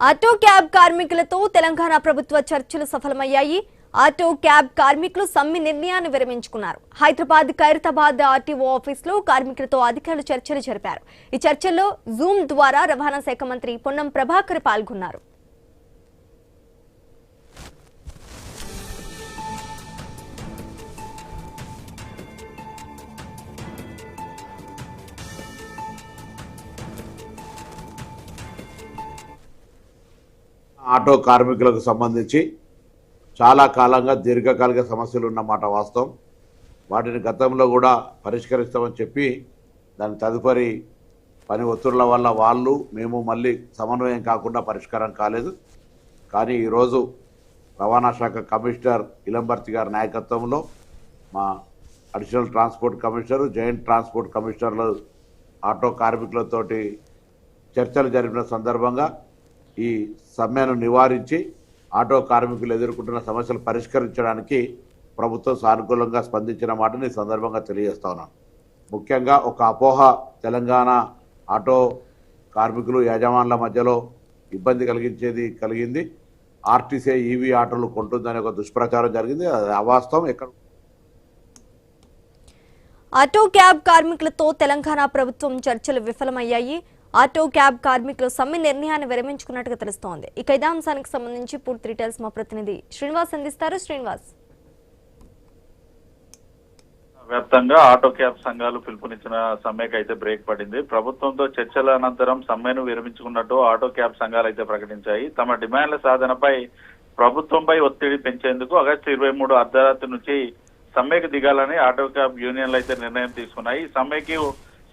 Auto cab కార్మికులతో తెలంగాణ ప్రభుత్వ చర్చలు సఫలమయ్యాయి. ఆటో క్యాబ్ కార్మికులు సమ్మె నిర్ణయాన్ని విరమించుకున్నారు. హైదరాబాద్ ఖైరతాబాద్ ఆర్టీఓ ఆఫీసులో కార్మికులతో అధికారులు చర్చలు జరిపారు. ఈ చర్చల్లో జూమ్ ద్వారా రవాణా శాఖ మంత్రి పొన్నం ప్రభాకర్ పాల్గొన్నారు. ఆటో కార్మికులకు సంబంధించి చాలా కాలంగా దీర్ఘకాలిక సమస్యలు ఉన్నమాట వాస్తవం. వాటిని గతంలో కూడా పరిష్కరిస్తామని చెప్పి దాని తదుపరి పని ఒత్తిళ్ల వల్ల మేము మళ్ళీ సమన్వయం కాకుండా పరిష్కారం కాలేదు. కానీ ఈరోజు రవాణా శాఖ కమిషనర్ ఇలంబర్తి గారి నాయకత్వంలో మా additional transport commissioner, joint transport కమిషనర్లు ఆటో కార్మికులతోటి చర్చలు జరిపిన సందర్భంగా ఈ సమ్మెను నివారించి ఆటో కార్మికులు ఎదుర్కొంటున్న సమస్యలు పరిష్కరించడానికి ప్రభుత్వం సానుకూలంగా స్పందించిన మాటని సందర్భంగా తెలియజేస్తా ఉన్నాను. ముఖ్యంగా ఒక అపోహ తెలంగాణ ఆటో కార్మికులు యాజమాన్ల మధ్యలో ఇబ్బంది కలిగింది. ఆర్టీసీ ఈవీ ఆటోలు కొంటుందనే ఒక దుష్ప్రచారం జరిగింది. అది అవాస్తవం. ఆటో క్యాబ్ కార్మికులతో తెలంగాణ ప్రభుత్వం చర్చలు విఫలమయ్యాయి. ఆటో క్యాబ్ కార్మికులు సమ్మె నిర్ణయాన్ని విరమించుకున్నట్టుగా తెలుస్తోంది. ఇక ఇదే అంశానికి సంబంధించి పూర్తి డీటెయిల్స్ మా ప్రతినిధి శ్రీనివాస్ అందిస్తారు. శ్రీనివాస్, వ్యాప్తంగా ఆటో క్యాబ్ సంఘాలు పిలుపునిచ్చిన సమ్మెకు అయితే బ్రేక్ పడింది. ప్రభుత్వంతో చర్చల అనంతరం సమ్మెను విరమించుకున్నట్టు ఆటో క్యాబ్ సంఘాలు అయితే ప్రకటించాయి. తమ డిమాండ్ల సాధనపై ప్రభుత్వంపై ఒత్తిడి పెంచేందుకు ఆగస్టు 23 అర్ధరాత్రి నుంచి సమ్మెకు దిగాలని ఆటో క్యాబ్ యూనియన్లు అయితే నిర్ణయం తీసుకున్నాయి. ఈ సమ్మెకి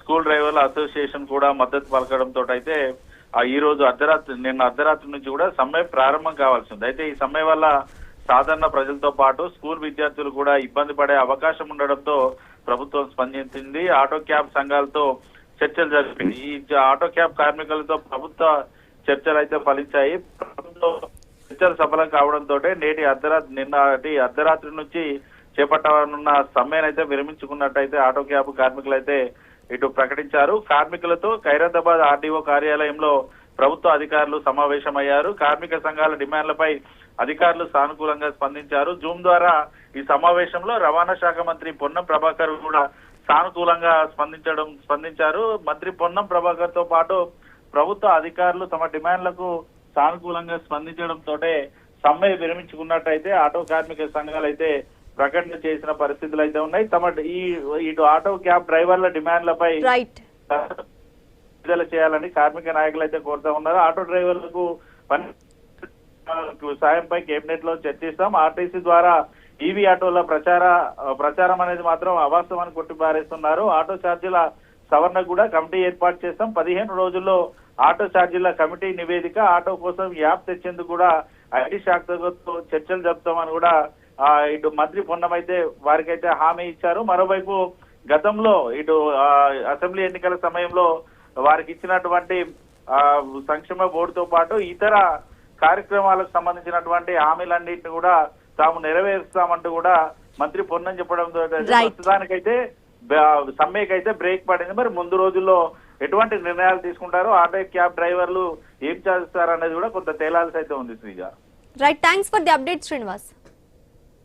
స్కూల్ డ్రైవర్ల అసోసియేషన్ కూడా మద్దతు పలకడంతో అయితే ఈ రోజు నిన్న అర్ధరాత్రి నుంచి కూడా సమ్మె ప్రారంభం కావాల్సింది. అయితే ఈ సమ్మె వల్ల సాధారణ ప్రజలతో పాటు స్కూల్ విద్యార్థులు కూడా ఇబ్బంది పడే అవకాశం ఉండడంతో ప్రభుత్వం స్పందించింది. ఆటో క్యాబ్ సంఘాలతో చర్చలు జరిపింది. ఈ ఆటో క్యాబ్ కార్మికులతో ప్రభుత్వ చర్చలు అయితే ఫలించాయి. ప్రభుత్వం చర్చలు సఫలం కావడంతో నిన్నటి అర్ధరాత్రి నుంచి చేపట్టనున్న సమ్మెనైతే విరమించుకున్నట్టయితే ఆటో క్యాబ్ కార్మికులు అయితే ఇటు ప్రకటించారు. కార్మికులతో ఖైరతాబాద్ ఆర్డీఓ కార్యాలయంలో ప్రభుత్వ అధికారులు సమావేశమయ్యారు. కార్మిక సంఘాల డిమాండ్లపై అధికారులు సానుకూలంగా స్పందించారు. జూమ్ ద్వారా ఈ సమావేశంలో రవాణా శాఖ మంత్రి పొన్నం ప్రభాకర్ కూడా సానుకూలంగా స్పందించారు. మంత్రి పొన్నం ప్రభాకర్ తో పాటు ప్రభుత్వ అధికారులు తమ డిమాండ్లకు సానుకూలంగా స్పందించడంతో సమ్మె విరమించుకున్నట్టయితే ఆటో కార్మిక సంఘాలు అయితే ప్రకటన చేసిన పరిస్థితులు అయితే ఉన్నాయి. ఇటు ఆటో క్యాబ్ డ్రైవర్ల డిమాండ్లపై విడుదల చేయాలని కార్మిక నాయకులు అయితే కోరుతా ఉన్నారు. ఆటో డ్రైవర్లకు సాయంపై కేబినెట్ లో చర్చిస్తాం. ఆర్టీసీ ద్వారా ఈవీ ఆటోల ప్రచారం అనేది మాత్రం అవాస్తవాన్ని కొట్టిపారేస్తున్నారు. ఆటో ఛార్జీల సవరణ కూడా కమిటీ ఏర్పాటు చేస్తాం. 15 రోజుల్లో ఆటో ఛార్జీల కమిటీ నివేదిక, ఆటో కోసం యాప్ తెచ్చేందుకు కూడా ఐటీ శాఖతో చర్చలు జరుపుతామని కూడా ఇటు మంత్రి పొన్నం అయితే వారికైతే హామీ ఇచ్చారు. మరోవైపు గతంలో ఇటు అసెంబ్లీ ఎన్నికల సమయంలో వారికి ఇచ్చినటువంటి సంక్షేమ బోర్డుతో పాటు ఇతర కార్యక్రమాలకు సంబంధించినటువంటి హామీలన్నింటినీ కూడా తాము నెరవేరుస్తామంటూ కూడా మంత్రి పొన్నం చెప్పడంతో ప్రస్తుతానికైతే సమ్మెకైతే బ్రేక్ పడింది. మరి ముందు రోజుల్లో ఎటువంటి నిర్ణయాలు తీసుకుంటారో ఆటో క్యాబ్ డ్రైవర్లు ఏం చేస్తారు అనేది కూడా కొంత తేలాల్సి అయితే ఉంది. Sreeja, right, thanks for the update Srinivas.